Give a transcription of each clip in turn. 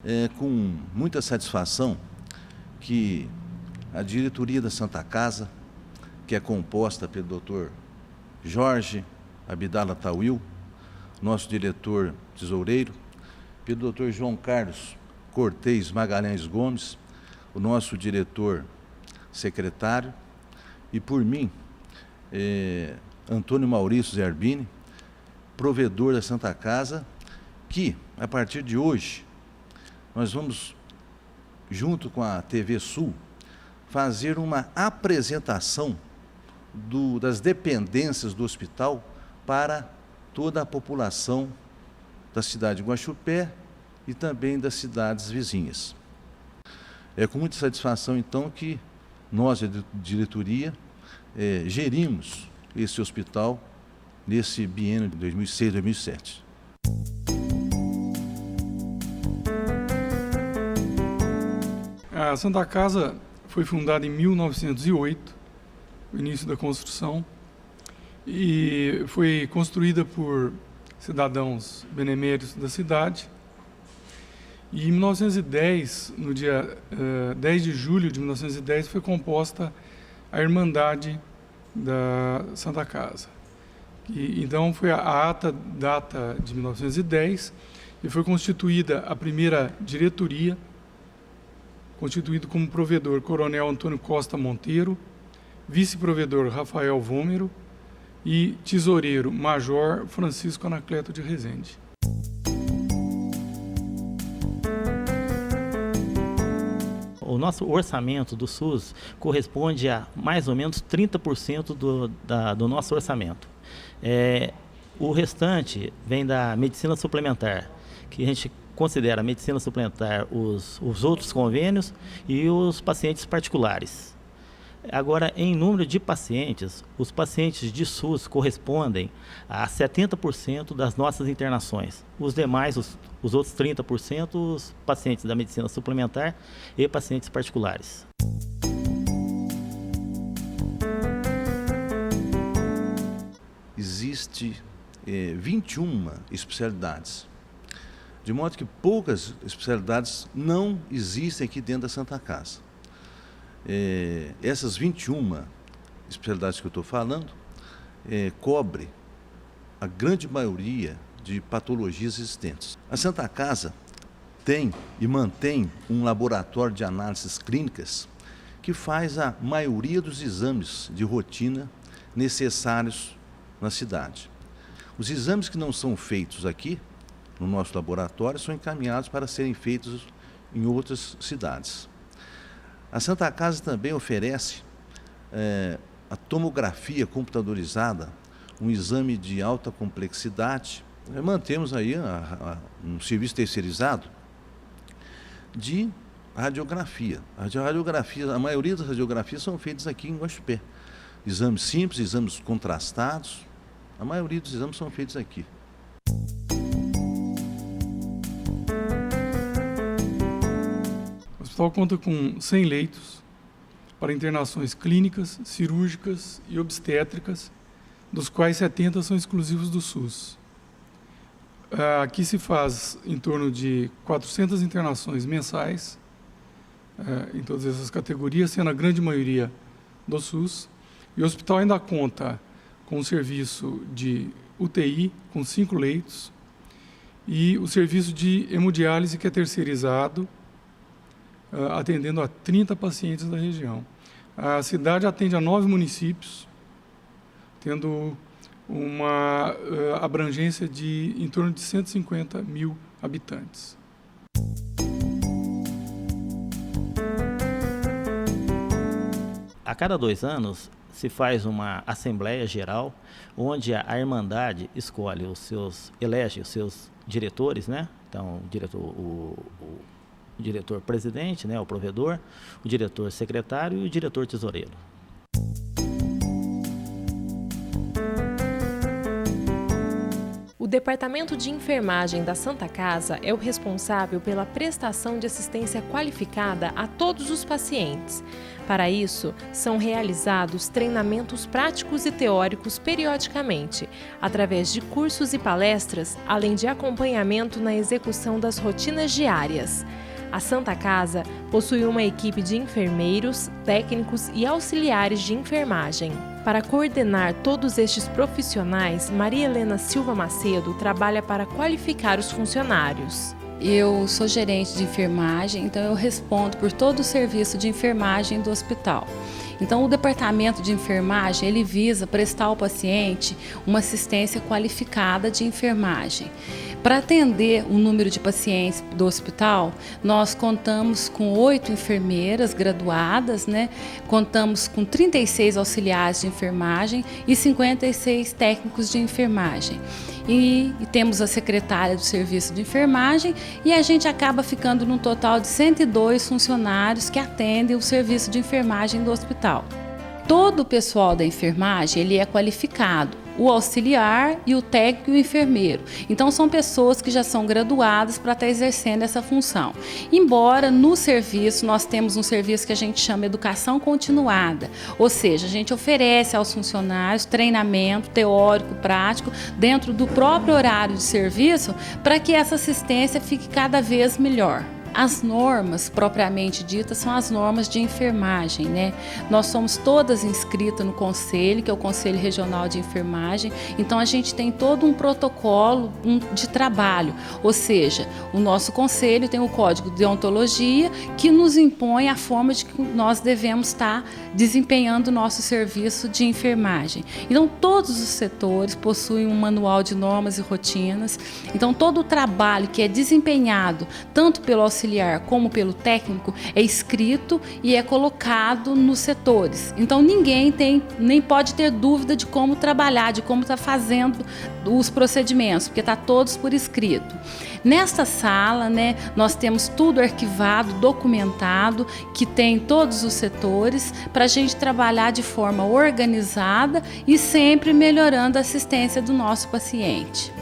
É com muita satisfação que a diretoria da Santa Casa, que é composta pelo Dr. Jorge Abdala Tawil, nosso diretor tesoureiro, pelo Dr. João Carlos Cortez Magalhães Gomes, o nosso diretor secretário, e por mim, Antônio Maurício Zerbini, provedor da Santa Casa, que, a partir de hoje, nós vamos, junto com a TV Sul, fazer uma apresentação das dependências do hospital para toda a população da cidade de Guaxupé e também das cidades vizinhas. É com muita satisfação, então, que nós, a diretoria, gerimos esse hospital nesse biênio de 2006-2007. A Santa Casa foi fundada em 1908, o início da construção, e foi construída por cidadãos beneméritos da cidade. E em 1910, no dia 10 de julho de 1910, foi composta a Irmandade da Santa Casa. Então foi a ata data de 1910 e foi constituída a primeira diretoria, constituído como provedor Coronel Antônio Costa Monteiro, vice-provedor Rafael Vômero e tesoureiro Major Francisco Anacleto de Rezende. O nosso orçamento do SUS corresponde a mais ou menos 30% do nosso orçamento. O restante vem da medicina suplementar, que a gente considera a medicina suplementar os outros convênios e os pacientes particulares. Agora, em número de pacientes, os pacientes de SUS correspondem a 70% das nossas internações. Os demais, os outros 30%, os pacientes da medicina suplementar e pacientes particulares. Existe 21 especialidades, de modo que poucas especialidades não existem aqui dentro da Santa Casa. Essas 21 especialidades que eu estou falando cobre a grande maioria de patologias existentes. A Santa Casa tem e mantém um laboratório de análises clínicas que faz a maioria dos exames de rotina necessários na cidade. Os exames que não são feitos aqui, no nosso laboratório, são encaminhados para serem feitos em outras cidades. A Santa Casa também oferece a tomografia computadorizada, um exame de alta complexidade. Mantemos aí um serviço terceirizado de radiografia. A maioria das radiografias são feitas aqui em Guaxupé. Exames simples, exames contrastados, a maioria dos exames são feitos aqui. O hospital conta com 100 leitos para internações clínicas, cirúrgicas e obstétricas, dos quais 70 são exclusivos do SUS. Aqui se faz em torno de 400 internações mensais, em todas essas categorias, sendo a grande maioria do SUS. E o hospital ainda conta com o serviço de UTI, com 5 leitos, e o serviço de hemodiálise, que é terceirizado, atendendo a 30 pacientes da região. A cidade atende a 9 municípios, tendo uma abrangência de em torno de 150 mil habitantes. A cada 2 anos se faz uma Assembleia Geral, onde a Irmandade elege os seus diretores, né? Então, o diretor-presidente, né, o provedor, o diretor-secretário e o diretor-tesoureiro. O Departamento de Enfermagem da Santa Casa é o responsável pela prestação de assistência qualificada a todos os pacientes. Para isso, são realizados treinamentos práticos e teóricos periodicamente, através de cursos e palestras, além de acompanhamento na execução das rotinas diárias. A Santa Casa possui uma equipe de enfermeiros, técnicos e auxiliares de enfermagem. Para coordenar todos estes profissionais, Maria Helena Silva Macedo trabalha para qualificar os funcionários. Eu sou gerente de enfermagem, então eu respondo por todo o serviço de enfermagem do hospital. Então, o departamento de enfermagem, ele visa prestar ao paciente uma assistência qualificada de enfermagem. Para atender o número de pacientes do hospital, nós contamos com 8 enfermeiras graduadas, contamos com 36 auxiliares de enfermagem e 56 técnicos de enfermagem. E temos a secretária do serviço de enfermagem e a gente acaba ficando num total de 102 funcionários que atendem o serviço de enfermagem do hospital. Todo o pessoal da enfermagem ele é qualificado, o auxiliar e o técnico e o enfermeiro. Então são pessoas que já são graduadas para estar exercendo essa função. Embora no serviço nós temos um serviço que a gente chama educação continuada, ou seja, a gente oferece aos funcionários treinamento teórico, prático, dentro do próprio horário de serviço, para que essa assistência fique cada vez melhor. As normas, propriamente ditas, são as normas de enfermagem, Nós somos todas inscritas no conselho, que é o Conselho Regional de Enfermagem, então a gente tem todo um protocolo de trabalho, ou seja, o nosso conselho tem o Código de Deontologia que nos impõe a forma de que nós devemos estar desempenhando o nosso serviço de enfermagem. Então, todos os setores possuem um manual de normas e rotinas, então todo o trabalho que é desempenhado, tanto pelo auxiliar como pelo técnico, é escrito e é colocado nos setores. Então ninguém nem pode ter dúvida de como trabalhar, de como está fazendo os procedimentos, porque está todos por escrito. Nesta sala, nós temos tudo arquivado, documentado, que tem todos os setores, para a gente trabalhar de forma organizada e sempre melhorando a assistência do nosso paciente.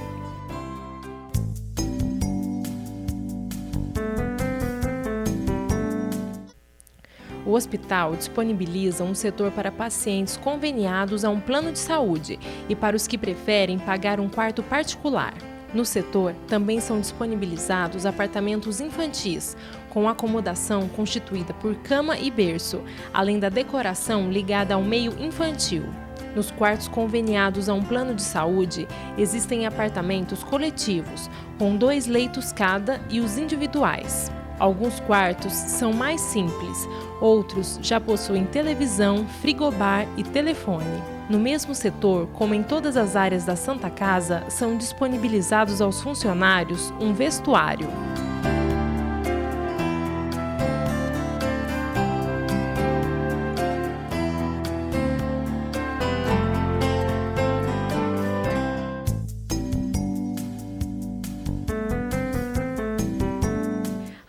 O hospital disponibiliza um setor para pacientes conveniados a um plano de saúde e para os que preferem pagar um quarto particular. No setor, também são disponibilizados apartamentos infantis, com acomodação constituída por cama e berço, além da decoração ligada ao meio infantil. Nos quartos conveniados a um plano de saúde, existem apartamentos coletivos, com 2 leitos cada e os individuais. Alguns quartos são mais simples, outros já possuem televisão, frigobar e telefone. No mesmo setor, como em todas as áreas da Santa Casa, são disponibilizados aos funcionários um vestuário.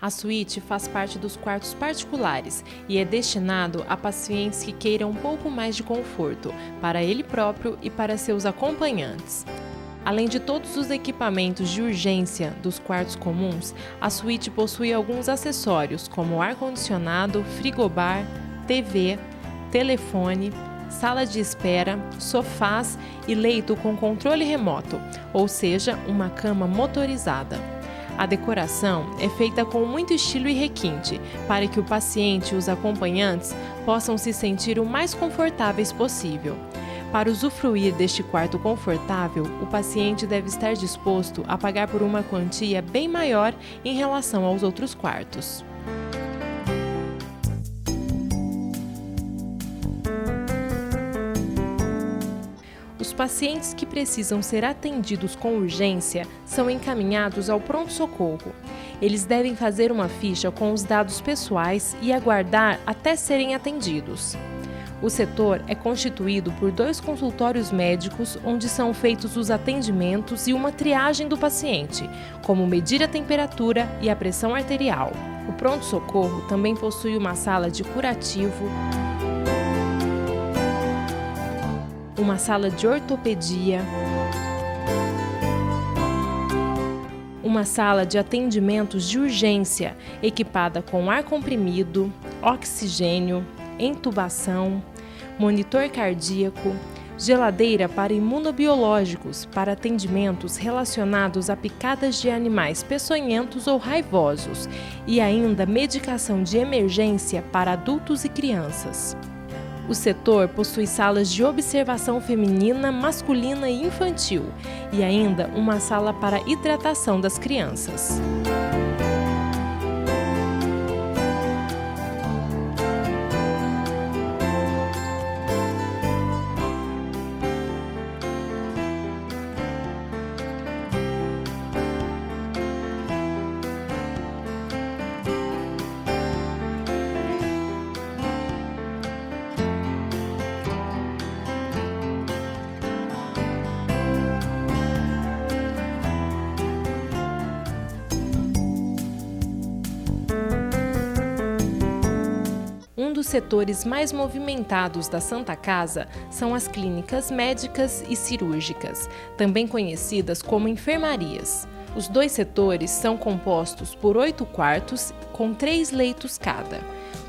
A suíte faz parte dos quartos particulares e é destinado a pacientes que queiram um pouco mais de conforto, para ele próprio e para seus acompanhantes. Além de todos os equipamentos de urgência dos quartos comuns, a suíte possui alguns acessórios, como ar-condicionado, frigobar, TV, telefone, sala de espera, sofás e leito com controle remoto, ou seja, uma cama motorizada. A decoração é feita com muito estilo e requinte, para que o paciente e os acompanhantes possam se sentir o mais confortáveis possível. Para usufruir deste quarto confortável, o paciente deve estar disposto a pagar por uma quantia bem maior em relação aos outros quartos. Os pacientes que precisam ser atendidos com urgência são encaminhados ao pronto-socorro. Eles devem fazer uma ficha com os dados pessoais e aguardar até serem atendidos. O setor é constituído por 2 consultórios médicos, onde são feitos os atendimentos e uma triagem do paciente, como medir a temperatura e a pressão arterial. O pronto-socorro também possui uma sala de curativo, uma sala de ortopedia, Uma sala de atendimentos de urgência, equipada com ar comprimido, oxigênio, intubação, monitor cardíaco, geladeira para imunobiológicos para atendimentos relacionados a picadas de animais peçonhentos ou raivosos e ainda medicação de emergência para adultos e crianças. O setor possui salas de observação feminina, masculina e infantil e ainda uma sala para hidratação das crianças. Um dos setores mais movimentados da Santa Casa são as clínicas médicas e cirúrgicas, também conhecidas como enfermarias. Os dois setores são compostos por 8 quartos, com 3 leitos cada.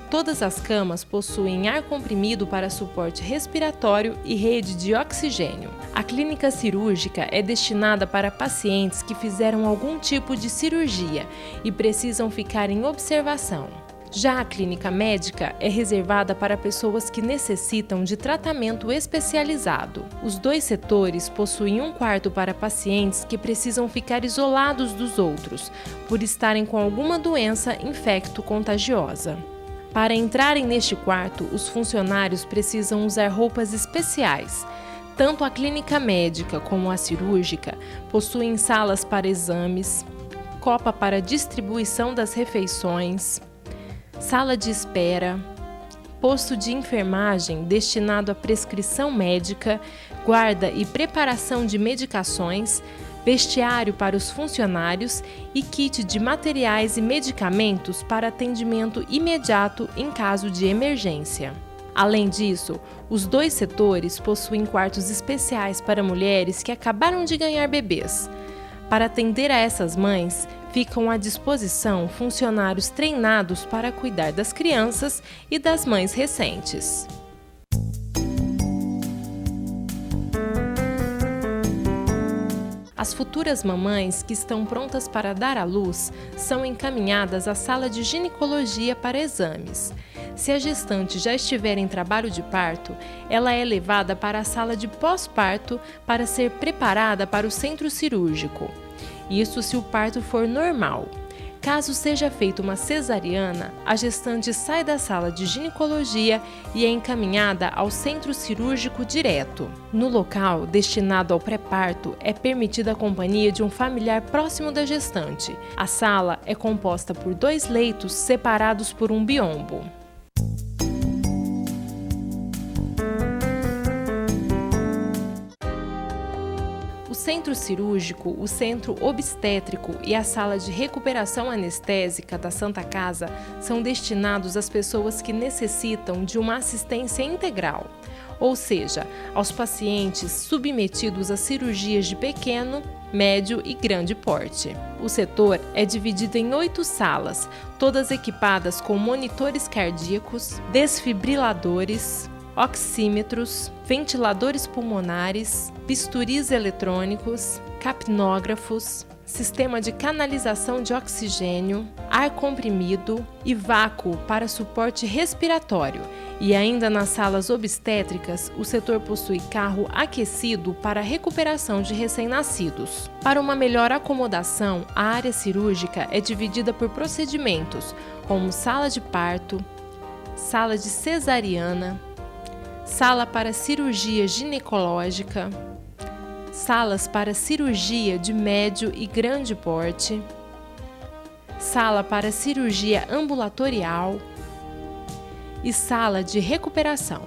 Todas as camas possuem ar comprimido para suporte respiratório e rede de oxigênio. A clínica cirúrgica é destinada para pacientes que fizeram algum tipo de cirurgia e precisam ficar em observação. Já a clínica médica é reservada para pessoas que necessitam de tratamento especializado. Os dois setores possuem um quarto para pacientes que precisam ficar isolados dos outros, por estarem com alguma doença infecto-contagiosa. Para entrarem neste quarto, os funcionários precisam usar roupas especiais. Tanto a clínica médica como a cirúrgica possuem salas para exames, copa para distribuição das refeições, sala de espera, posto de enfermagem destinado à prescrição médica, guarda e preparação de medicações, vestiário para os funcionários e kit de materiais e medicamentos para atendimento imediato em caso de emergência. Além disso, os dois setores possuem quartos especiais para mulheres que acabaram de ganhar bebês. Para atender a essas mães, ficam à disposição funcionários treinados para cuidar das crianças e das mães recentes. As futuras mamães que estão prontas para dar à luz são encaminhadas à sala de ginecologia para exames. Se a gestante já estiver em trabalho de parto, ela é levada para a sala de pós-parto para ser preparada para o centro cirúrgico. Isso se o parto for normal. Caso seja feita uma cesariana, a gestante sai da sala de ginecologia e é encaminhada ao centro cirúrgico direto. No local destinado ao pré-parto, é permitida a companhia de um familiar próximo da gestante. A sala é composta por 2 leitos separados por um biombo. O centro cirúrgico, o centro obstétrico e a sala de recuperação anestésica da Santa Casa são destinados às pessoas que necessitam de uma assistência integral, ou seja, aos pacientes submetidos a cirurgias de pequeno, médio e grande porte. O setor é dividido em 8 salas, todas equipadas com monitores cardíacos, desfibriladores, oxímetros, ventiladores pulmonares, bisturis eletrônicos, capnógrafos, sistema de canalização de oxigênio, ar comprimido e vácuo para suporte respiratório. E ainda nas salas obstétricas, o setor possui carro aquecido para a recuperação de recém-nascidos. Para uma melhor acomodação, a área cirúrgica é dividida por procedimentos, como sala de parto, sala de cesariana, sala para cirurgia ginecológica, salas para cirurgia de médio e grande porte, sala para cirurgia ambulatorial e sala de recuperação.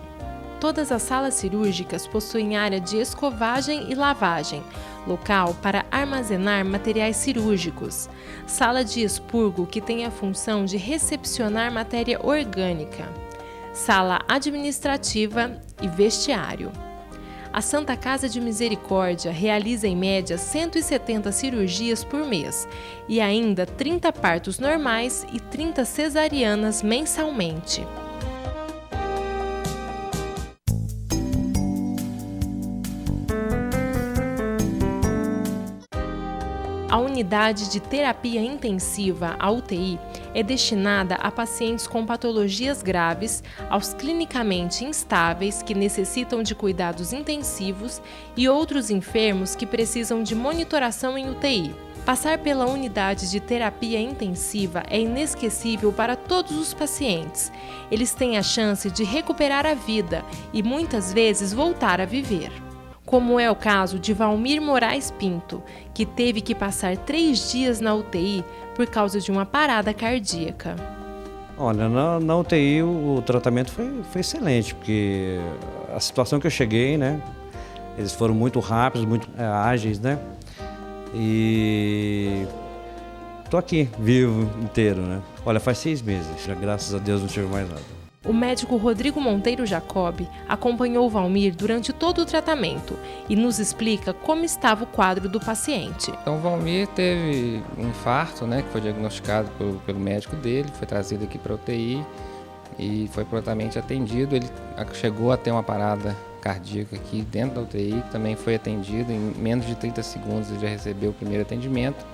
Todas as salas cirúrgicas possuem área de escovagem e lavagem, local para armazenar materiais cirúrgicos, sala de expurgo que tem a função de recepcionar matéria orgânica, sala administrativa e vestiário. A Santa Casa de Misericórdia realiza em média 170 cirurgias por mês e ainda 30 partos normais e 30 cesarianas mensalmente. A unidade de terapia intensiva, a UTI, é destinada a pacientes com patologias graves, aos clinicamente instáveis que necessitam de cuidados intensivos e outros enfermos que precisam de monitoração em UTI. Passar pela unidade de terapia intensiva é inesquecível para todos os pacientes. Eles têm a chance de recuperar a vida e muitas vezes voltar a viver. Como é o caso de Valmir Moraes Pinto, que teve que passar 3 dias na UTI por causa de uma parada cardíaca. Olha, na UTI o tratamento foi excelente, porque a situação que eu cheguei, né, eles foram muito rápidos, muito ágeis, né, e tô aqui, vivo, inteiro, né. Olha, faz 6 meses, já, graças a Deus não tive mais nada. O médico Rodrigo Monteiro Jacob acompanhou Valmir durante todo o tratamento e nos explica como estava o quadro do paciente. Então, o Valmir teve um infarto, né, que foi diagnosticado pelo médico dele, foi trazido aqui para a UTI e foi prontamente atendido. Ele chegou a ter uma parada cardíaca aqui dentro da UTI, que também foi atendido. Em menos de 30 segundos ele já recebeu o primeiro atendimento.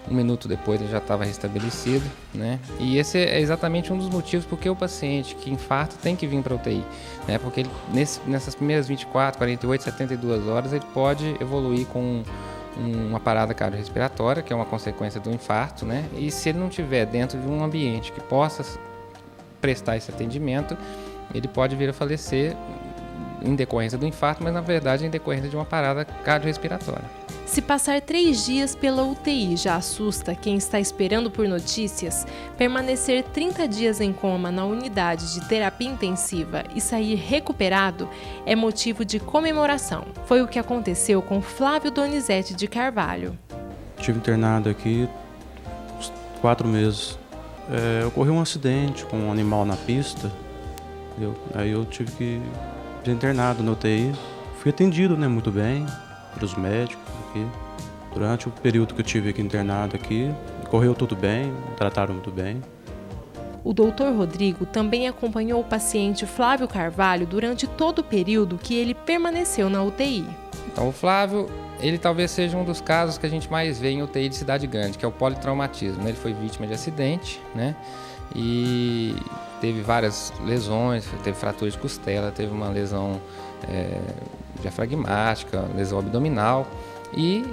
1 minuto depois ele já estava restabelecido, né? E esse é exatamente um dos motivos porque o paciente que infarta tem que vir para a UTI, né? Porque ele, nessas primeiras 24, 48, 72 horas ele pode evoluir com uma parada cardiorrespiratória, que é uma consequência do infarto, né? E se ele não estiver dentro de um ambiente que possa prestar esse atendimento, ele pode vir a falecer em decorrência do infarto, mas na verdade em decorrência de uma parada cardiorrespiratória. Se passar 3 dias pela UTI já assusta quem está esperando por notícias, permanecer 30 dias em coma na unidade de terapia intensiva e sair recuperado é motivo de comemoração. Foi o que aconteceu com Flávio Donizete de Carvalho. Estive internado aqui uns 4 meses. Ocorreu um acidente com um animal na pista. Aí eu tive que ser internado na UTI. Fui atendido, né, muito bem pelos médicos aqui. Durante o período que eu tive aqui internado aqui, correu tudo bem, trataram muito bem. O Dr. Rodrigo também acompanhou o paciente Flávio Carvalho durante todo o período que ele permaneceu na UTI. Então, o Flávio, ele talvez seja um dos casos que a gente mais vê em UTI de cidade grande, que é o politraumatismo, né? Ele foi vítima de acidente, né? E teve várias lesões, teve fratura de costela, teve uma lesão diafragmática, lesão abdominal e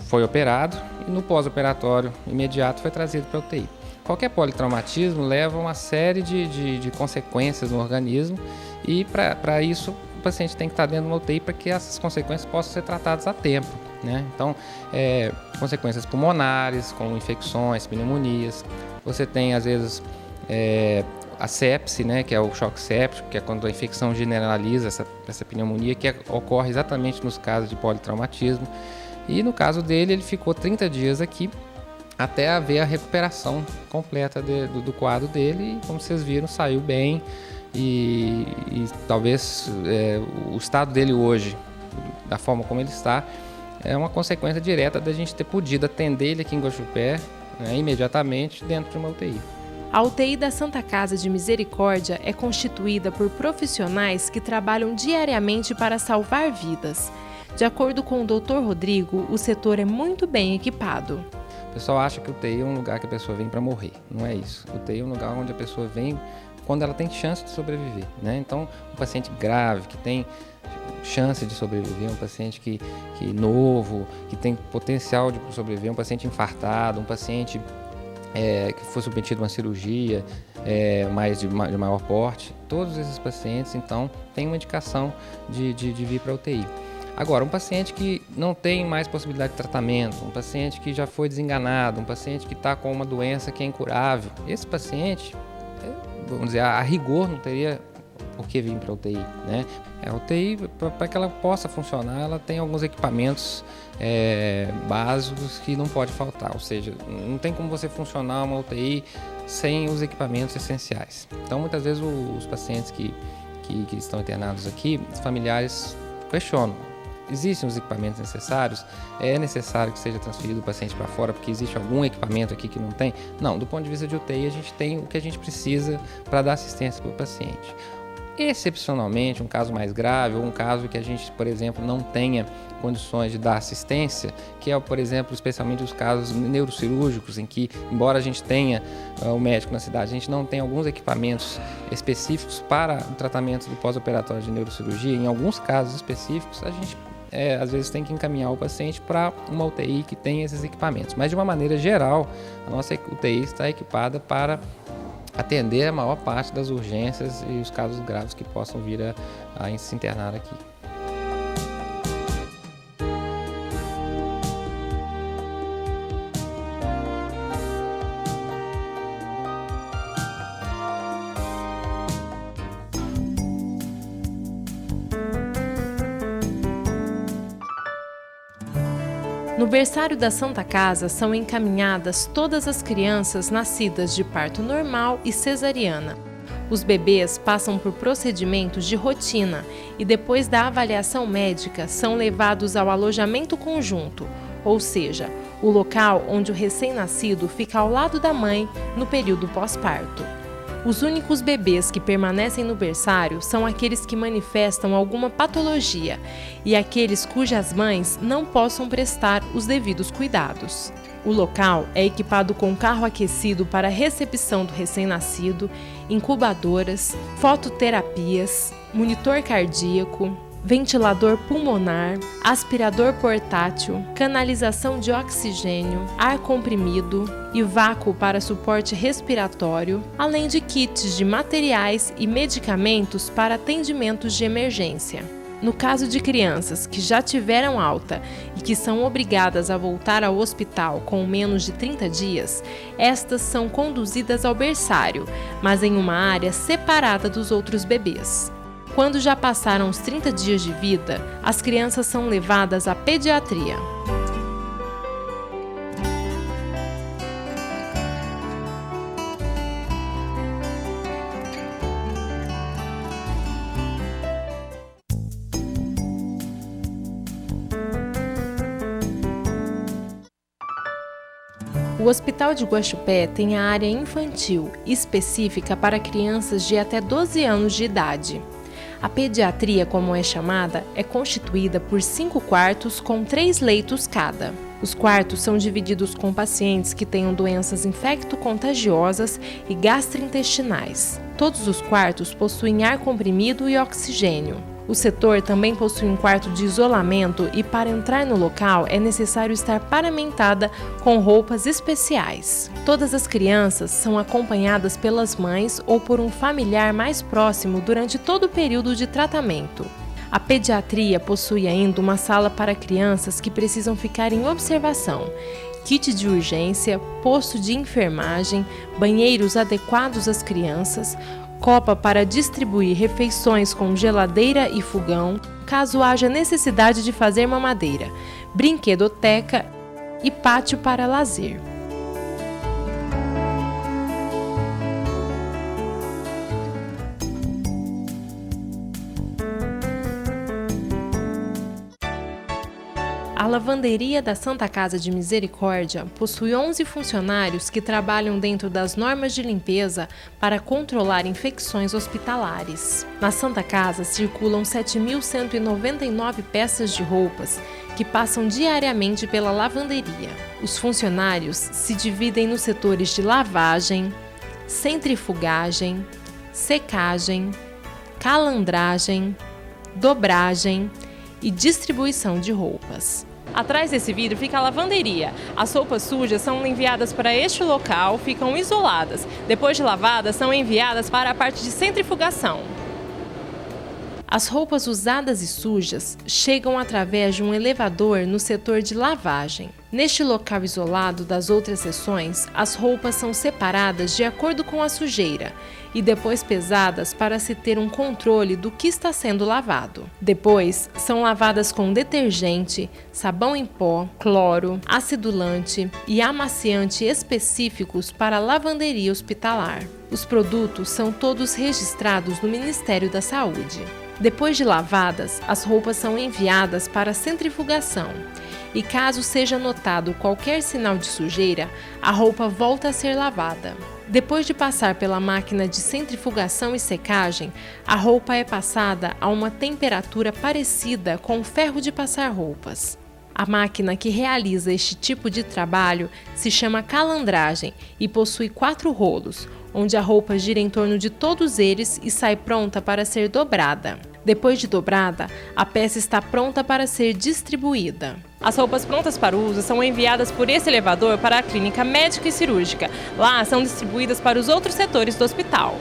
foi operado e no pós-operatório imediato foi trazido para a UTI. Qualquer politraumatismo leva a uma série de consequências no organismo e para isso o paciente tem que estar dentro de uma UTI para que essas consequências possam ser tratadas a tempo, né? Então, consequências pulmonares, como infecções, pneumonias. Você tem, às vezes, a sepse, né, que é o choque séptico, que é quando a infecção generaliza essa pneumonia, que ocorre exatamente nos casos de politraumatismo. E no caso dele, ele ficou 30 dias aqui até haver a recuperação completa do quadro dele. E, como vocês viram, saiu bem e talvez o estado dele hoje, da forma como ele está, é uma consequência direta da gente ter podido atender ele aqui em Guaxupé, né, imediatamente dentro de uma UTI. A UTI da Santa Casa de Misericórdia é constituída por profissionais que trabalham diariamente para salvar vidas. De acordo com o Dr. Rodrigo, o setor é muito bem equipado. O pessoal acha que o UTI é um lugar que a pessoa vem para morrer. Não é isso. O UTI é um lugar onde a pessoa vem quando ela tem chance de sobreviver, né? Então, um paciente grave, que tem chance de sobreviver, um paciente que novo, que tem potencial de sobreviver, um paciente infartado, um paciente que foi submetido a uma cirurgia de maior porte, todos esses pacientes, então, têm uma indicação de vir para a UTI. Agora, um paciente que não tem mais possibilidade de tratamento, um paciente que já foi desenganado, um paciente que está com uma doença que é incurável, esse paciente, vamos dizer, a rigor não teria por que vir para a UTI, né? A UTI, para que ela possa funcionar, ela tem alguns equipamentos básicos que não pode faltar, ou seja, não tem como você funcionar uma UTI sem os equipamentos essenciais. Então, muitas vezes os pacientes que que estão internados aqui, os familiares questionam. Existem os equipamentos necessários? É necessário que seja transferido o paciente para fora porque existe algum equipamento aqui que não tem? Não, do ponto de vista de UTI, a gente tem o que a gente precisa para dar assistência para o paciente. Excepcionalmente, um caso mais grave ou um caso que a gente, por exemplo, não tenha condições de dar assistência, que é, por exemplo, especialmente os casos neurocirúrgicos, em que, embora a gente tenha o médico na cidade, a gente não tem alguns equipamentos específicos para o tratamento do pós-operatório de neurocirurgia. Em alguns casos específicos, a gente às vezes tem que encaminhar o paciente para uma UTI que tem esses equipamentos. Mas, de uma maneira geral, a nossa UTI está equipada para atender a maior parte das urgências e os casos graves que possam vir a se internar aqui. No berçário da Santa Casa são encaminhadas todas as crianças nascidas de parto normal e cesariana. Os bebês passam por procedimentos de rotina e depois da avaliação médica são levados ao alojamento conjunto, ou seja, o local onde o recém-nascido fica ao lado da mãe no período pós-parto. Os únicos bebês que permanecem no berçário são aqueles que manifestam alguma patologia e aqueles cujas mães não possam prestar os devidos cuidados. O local é equipado com carro aquecido para recepção do recém-nascido, incubadoras, fototerapias, monitor cardíaco, ventilador pulmonar, aspirador portátil, canalização de oxigênio, ar comprimido e vácuo para suporte respiratório, além de kits de materiais e medicamentos para atendimentos de emergência. No caso de crianças que já tiveram alta e que são obrigadas a voltar ao hospital com menos de 30 dias, estas são conduzidas ao berçário, mas em uma área separada dos outros bebês. Quando já passaram os 30 dias de vida, as crianças são levadas à pediatria. O Hospital de Guaxupé tem a área infantil, específica para crianças de até 12 anos de idade. A pediatria, como é chamada, é constituída por 5 quartos com 3 leitos cada. Os quartos são divididos com pacientes que tenham doenças infecto-contagiosas e gastrointestinais. Todos os quartos possuem ar comprimido e oxigênio. O setor também possui um quarto de isolamento e, para entrar no local, é necessário estar paramentada com roupas especiais. Todas as crianças são acompanhadas pelas mães ou por um familiar mais próximo durante todo o período de tratamento. A pediatria possui ainda uma sala para crianças que precisam ficar em observação, kit de urgência, posto de enfermagem, banheiros adequados às crianças, copa para distribuir refeições com geladeira e fogão, caso haja necessidade de fazer mamadeira, brinquedoteca e pátio para lazer. A lavanderia da Santa Casa de Misericórdia possui 11 funcionários que trabalham dentro das normas de limpeza para controlar infecções hospitalares. Na Santa Casa circulam 7.199 peças de roupas que passam diariamente pela lavanderia. Os funcionários se dividem nos setores de lavagem, centrifugagem, secagem, calandragem, dobragem e distribuição de roupas. Atrás desse vidro fica a lavanderia. As roupas sujas são enviadas para este local, ficam isoladas. Depois de lavadas, são enviadas para a parte de centrifugação. As roupas usadas e sujas chegam através de um elevador no setor de lavagem. Neste local isolado das outras seções, as roupas são separadas de acordo com a sujeira e depois pesadas para se ter um controle do que está sendo lavado. Depois, são lavadas com detergente, sabão em pó, cloro, acidulante e amaciante específicos para a lavanderia hospitalar. Os produtos são todos registrados no Ministério da Saúde. Depois de lavadas, as roupas são enviadas para centrifugação. E caso seja notado qualquer sinal de sujeira, a roupa volta a ser lavada. Depois de passar pela máquina de centrifugação e secagem, a roupa é passada a uma temperatura parecida com o ferro de passar roupas. A máquina que realiza este tipo de trabalho se chama calandragem e possui 4 rolos, onde a roupa gira em torno de todos eles e sai pronta para ser dobrada. Depois de dobrada, a peça está pronta para ser distribuída. As roupas prontas para o uso são enviadas por esse elevador para a clínica médica e cirúrgica. Lá são distribuídas para os outros setores do hospital.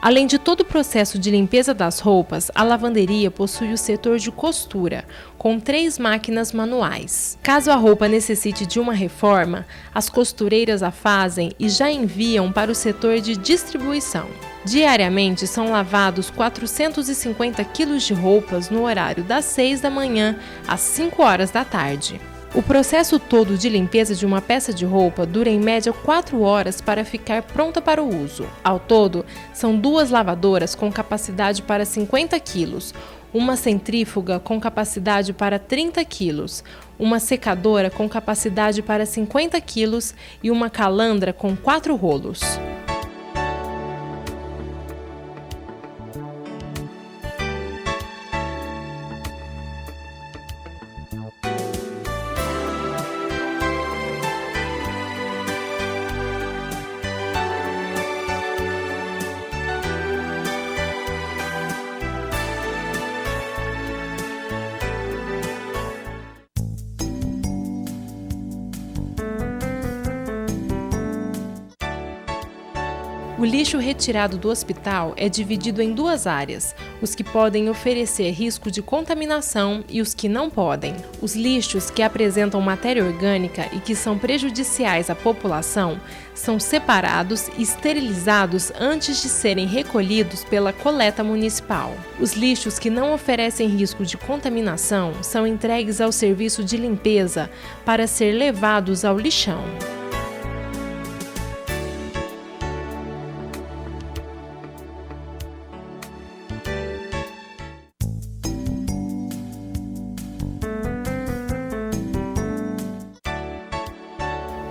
Além de todo o processo de limpeza das roupas, a lavanderia possui o setor de costura, com 3 máquinas manuais. Caso a roupa necessite de uma reforma, as costureiras a fazem e já enviam para o setor de distribuição. Diariamente são lavados 450 quilos de roupas no horário das 6 da manhã às 5 horas da tarde. O processo todo de limpeza de uma peça de roupa dura em média 4 horas para ficar pronta para o uso. Ao todo, são 2 lavadoras com capacidade para 50 quilos, uma centrífuga com capacidade para 30 quilos, uma secadora com capacidade para 50 quilos e uma calandra com 4 rolos. O lixo retirado do hospital é dividido em 2 áreas, os que podem oferecer risco de contaminação e os que não podem. Os lixos que apresentam matéria orgânica e que são prejudiciais à população são separados e esterilizados antes de serem recolhidos pela coleta municipal. Os lixos que não oferecem risco de contaminação são entregues ao serviço de limpeza para ser levados ao lixão.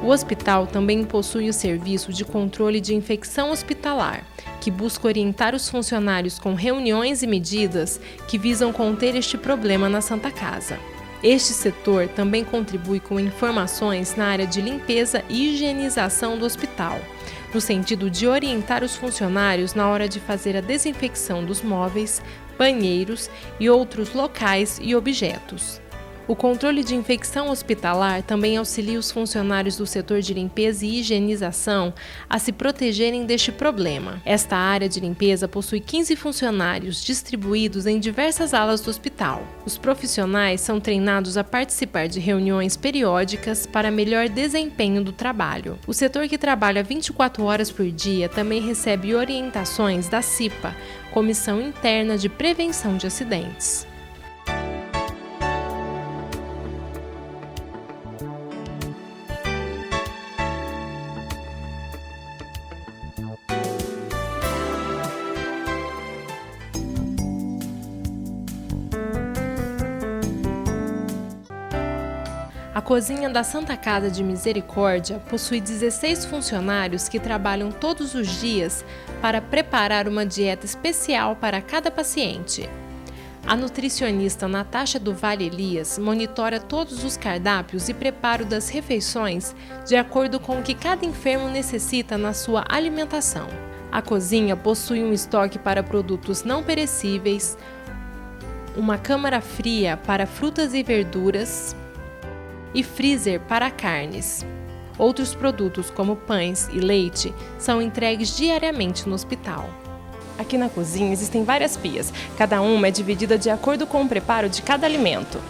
O hospital também possui o serviço de controle de infecção hospitalar, que busca orientar os funcionários com reuniões e medidas que visam conter este problema na Santa Casa. Este setor também contribui com informações na área de limpeza e higienização do hospital, no sentido de orientar os funcionários na hora de fazer a desinfecção dos móveis, banheiros e outros locais e objetos. O controle de infecção hospitalar também auxilia os funcionários do setor de limpeza e higienização a se protegerem deste problema. Esta área de limpeza possui 15 funcionários distribuídos em diversas alas do hospital. Os profissionais são treinados a participar de reuniões periódicas para melhor desempenho do trabalho. O setor que trabalha 24 horas por dia também recebe orientações da CIPA, Comissão Interna de Prevenção de Acidentes. A cozinha da Santa Casa de Misericórdia possui 16 funcionários que trabalham todos os dias para preparar uma dieta especial para cada paciente. A nutricionista Natasha do Vale Elias monitora todos os cardápios e preparo das refeições de acordo com o que cada enfermo necessita na sua alimentação. A cozinha possui um estoque para produtos não perecíveis, uma câmara fria para frutas e verduras e freezer para carnes. Outros produtos, como pães e leite, são entregues diariamente no hospital. Aqui na cozinha existem várias pias, cada uma é dividida de acordo com o preparo de cada alimento.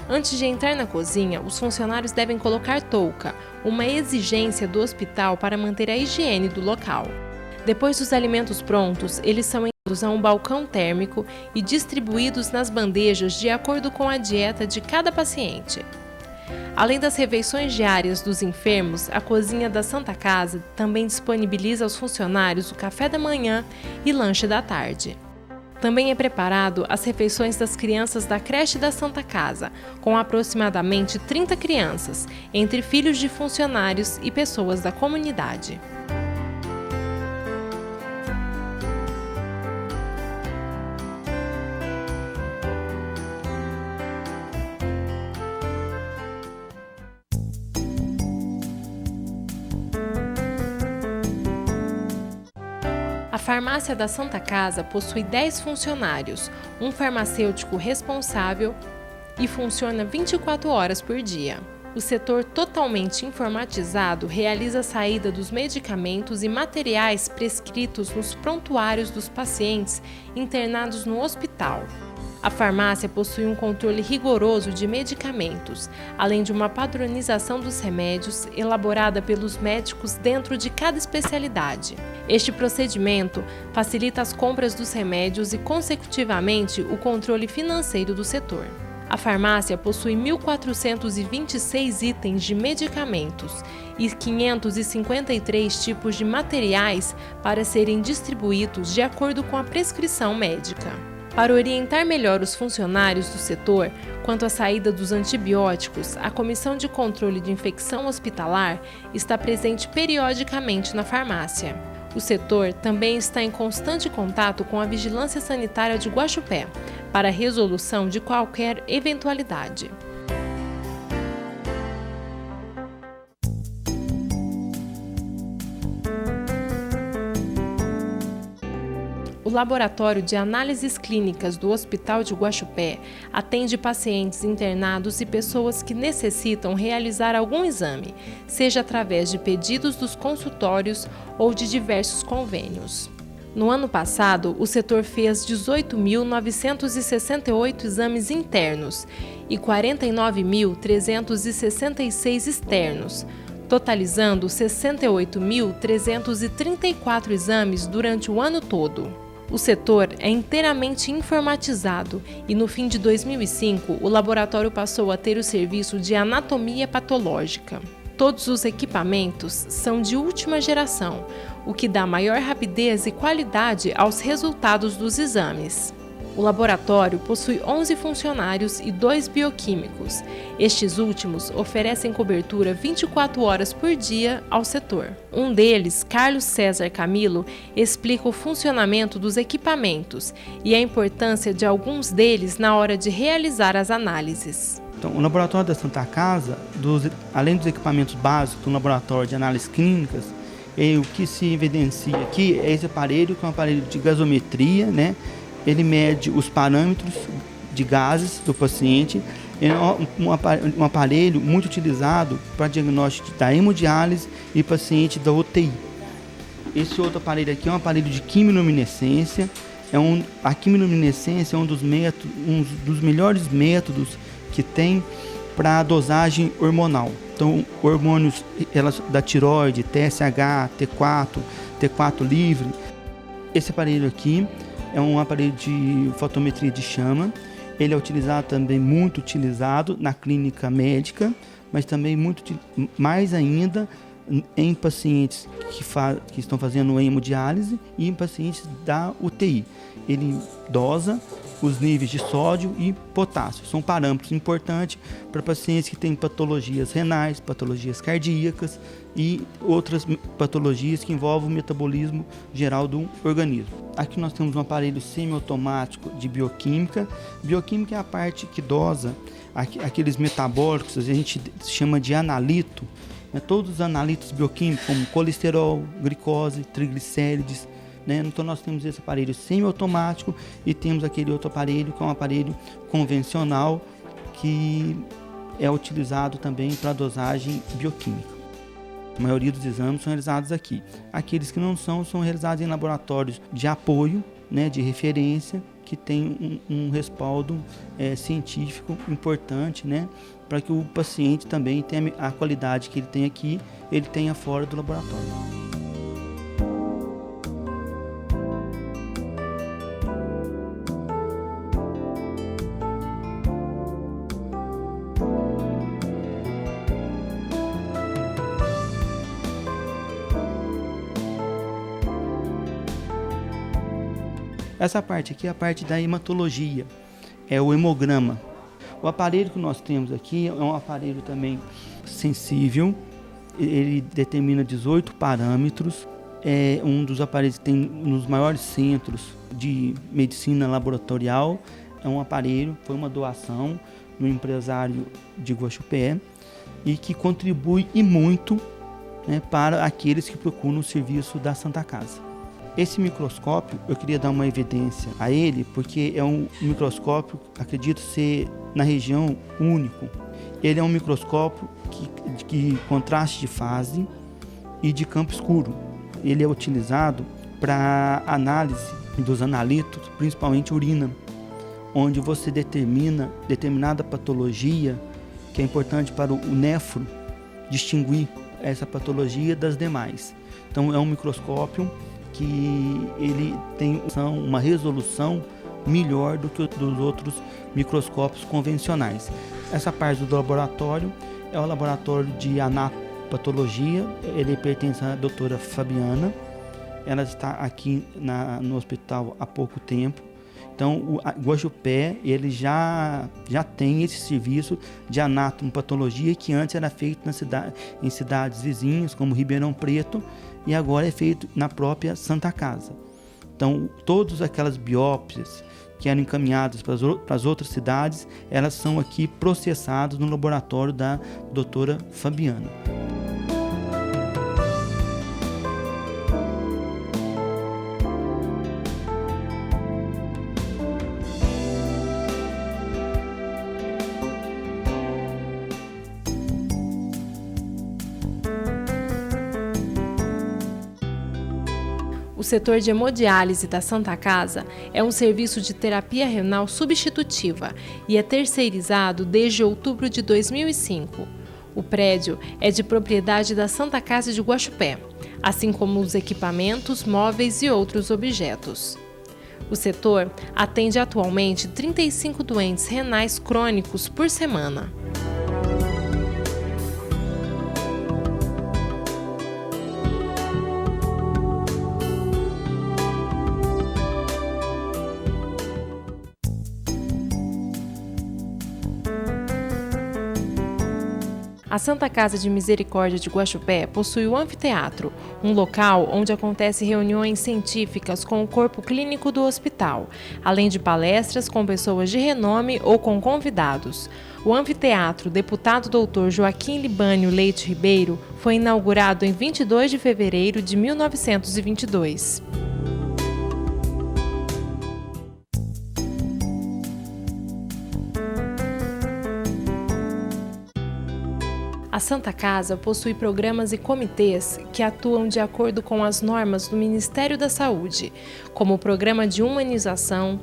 Antes de entrar na cozinha, os funcionários devem colocar touca, uma exigência do hospital para manter a higiene do local. Depois dos alimentos prontos, eles são enviados a um balcão térmico e distribuídos nas bandejas de acordo com a dieta de cada paciente. Além das refeições diárias dos enfermos, a cozinha da Santa Casa também disponibiliza aos funcionários o café da manhã e lanche da tarde. Também é preparado as refeições das crianças da creche da Santa Casa, com aproximadamente 30 crianças, entre filhos de funcionários e pessoas da comunidade. A farmácia da Santa Casa possui 10 funcionários, um farmacêutico responsável e funciona 24 horas por dia. O setor totalmente informatizado realiza a saída dos medicamentos e materiais prescritos nos prontuários dos pacientes internados no hospital. A farmácia possui um controle rigoroso de medicamentos, além de uma padronização dos remédios elaborada pelos médicos dentro de cada especialidade. Este procedimento facilita as compras dos remédios e, consecutivamente, o controle financeiro do setor. A farmácia possui 1.426 itens de medicamentos e 553 tipos de materiais para serem distribuídos de acordo com a prescrição médica. Para orientar melhor os funcionários do setor quanto à saída dos antibióticos, a Comissão de Controle de Infecção Hospitalar está presente periodicamente na farmácia. O setor também está em constante contato com a Vigilância Sanitária de Guaxupé para a resolução de qualquer eventualidade. O Laboratório de Análises Clínicas do Hospital de Guaxupé atende pacientes internados e pessoas que necessitam realizar algum exame, seja através de pedidos dos consultórios ou de diversos convênios. No ano passado, o setor fez 18.968 exames internos e 49.366 externos, totalizando 68.334 exames durante o ano todo. O setor é inteiramente informatizado e, no fim de 2005, o laboratório passou a ter o serviço de anatomia patológica. Todos os equipamentos são de última geração, o que dá maior rapidez e qualidade aos resultados dos exames. O laboratório possui 11 funcionários e 2 bioquímicos. Estes últimos oferecem cobertura 24 horas por dia ao setor. Um deles, Carlos César Camilo, explica o funcionamento dos equipamentos e a importância de alguns deles na hora de realizar as análises. Então, o laboratório da Santa Casa, além dos equipamentos básicos do laboratório de análises clínicas, o que se evidencia aqui é esse aparelho, que é um aparelho de gasometria, né? Ele mede os parâmetros de gases do paciente. É um aparelho muito utilizado para diagnóstico da hemodiálise e paciente da UTI. Esse outro aparelho aqui é um aparelho de quimiluminescência. A quimiluminescência é um dos melhores métodos que tem para dosagem hormonal. Então, hormônios da tireoide, TSH, T4 livre. Esse aparelho aqui é um aparelho de fotometria de chama. Ele é muito utilizado na clínica médica, mas também mais ainda em pacientes que estão fazendo hemodiálise e em pacientes da UTI. Ele dosa os níveis de sódio e potássio. São parâmetros importantes para pacientes que têm patologias renais, patologias cardíacas e outras patologias que envolvem o metabolismo geral do organismo. Aqui nós temos um aparelho semiautomático de bioquímica. Bioquímica é a parte que dosa aqueles metabólicos, a gente chama de analito, né? Todos os analitos bioquímicos, como colesterol, glicose, triglicérides, né? Então nós temos esse aparelho semiautomático e temos aquele outro aparelho que é um aparelho convencional que é utilizado também para dosagem bioquímica. A maioria dos exames são realizados aqui. Aqueles que não são realizados em laboratórios de apoio, né, de referência, que tem um respaldo científico importante, né? Para que o paciente também tenha a qualidade que ele tem aqui, ele tenha fora do laboratório. Essa parte aqui é a parte da hematologia, é o hemograma. O aparelho que nós temos aqui é um aparelho também sensível, ele determina 18 parâmetros, é um dos aparelhos que tem nos maiores centros de medicina laboratorial, é um aparelho, foi uma doação do empresário de Guaxupé e que contribui e muito, né, para aqueles que procuram o serviço da Santa Casa. Esse microscópio, eu queria dar uma evidência a ele, porque é um microscópio, acredito ser na região único. Ele é um microscópio que contraste de fase e de campo escuro. Ele é utilizado para análise dos analitos, principalmente urina, onde você determina determinada patologia, que é importante para o néfro distinguir essa patologia das demais. Então é um microscópio que ele tem uma resolução melhor do que dos outros microscópios convencionais. Essa parte do laboratório é o laboratório de anatopatologia, ele pertence à doutora Fabiana, ela está aqui no hospital há pouco tempo. Então, o Guaxupé, ele já tem esse serviço de anatomopatologia que antes era feito em cidades vizinhas, como Ribeirão Preto, e agora é feito na própria Santa Casa. Então, todas aquelas biópsias que eram encaminhadas para as outras cidades, elas são aqui processadas no laboratório da doutora Fabiana. O setor de hemodiálise da Santa Casa é um serviço de terapia renal substitutiva e é terceirizado desde outubro de 2005. O prédio é de propriedade da Santa Casa de Guaxupé, assim como os equipamentos, móveis e outros objetos. O setor atende atualmente 35 doentes renais crônicos por semana. A Santa Casa de Misericórdia de Guaxupé possui o anfiteatro, um local onde acontecem reuniões científicas com o corpo clínico do hospital, além de palestras com pessoas de renome ou com convidados. O anfiteatro Deputado Dr. Joaquim Libânio Leite Ribeiro foi inaugurado em 22 de fevereiro de 1922. A Santa Casa possui programas e comitês que atuam de acordo com as normas do Ministério da Saúde, como o Programa de Humanização,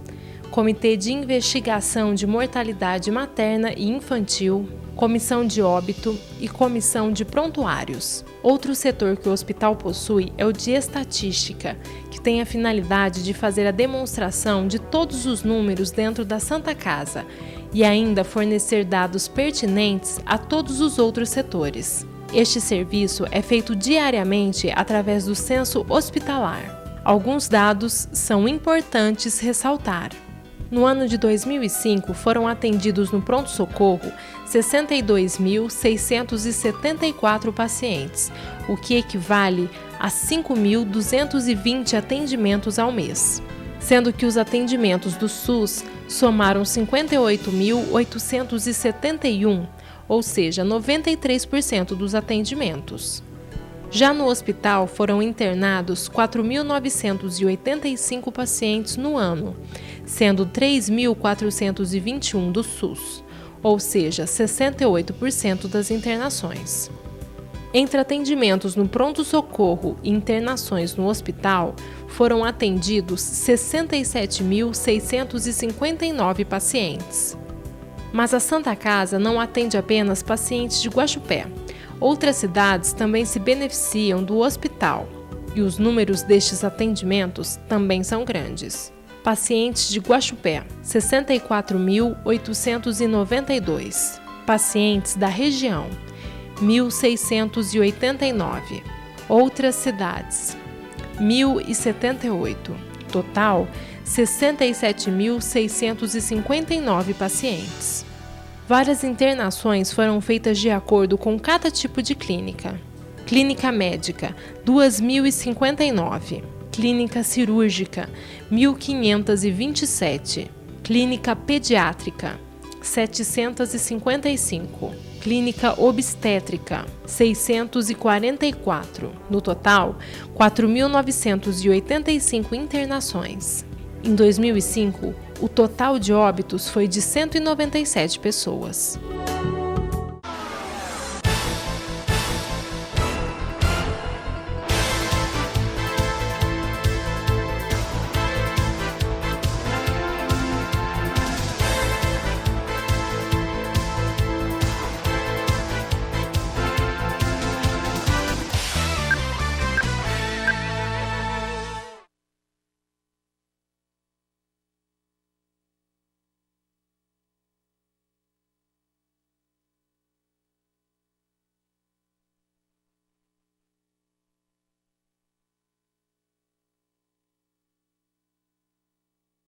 Comitê de Investigação de Mortalidade Materna e Infantil, Comissão de Óbito e Comissão de Prontuários. Outro setor que o hospital possui é o de Estatística, que tem a finalidade de fazer a demonstração de todos os números dentro da Santa Casa e ainda fornecer dados pertinentes a todos os outros setores. Este serviço é feito diariamente através do censo hospitalar. Alguns dados são importantes ressaltar. No ano de 2005, foram atendidos no pronto-socorro 62.674 pacientes, o que equivale a 5.220 atendimentos ao mês, sendo que os atendimentos do SUS somaram 58.871, ou seja, 93% dos atendimentos. Já no hospital foram internados 4.985 pacientes no ano, sendo 3.421 do SUS, ou seja, 68% das internações. Entre atendimentos no pronto-socorro e internações no hospital, foram atendidos 67.659 pacientes. Mas a Santa Casa não atende apenas pacientes de Guaxupé. Outras cidades também se beneficiam do hospital, e os números destes atendimentos também são grandes. Pacientes de Guaxupé, 64.892. Pacientes da região, 1.689. Outras cidades, 1.078. Total, 67.659 pacientes. Várias internações foram feitas de acordo com cada tipo de clínica. Clínica médica, 2.059. Clínica cirúrgica, 1.527. Clínica pediátrica, 755. Clínica obstétrica, 644. No total, 4.985 internações. Em 2005, o total de óbitos foi de 197 pessoas.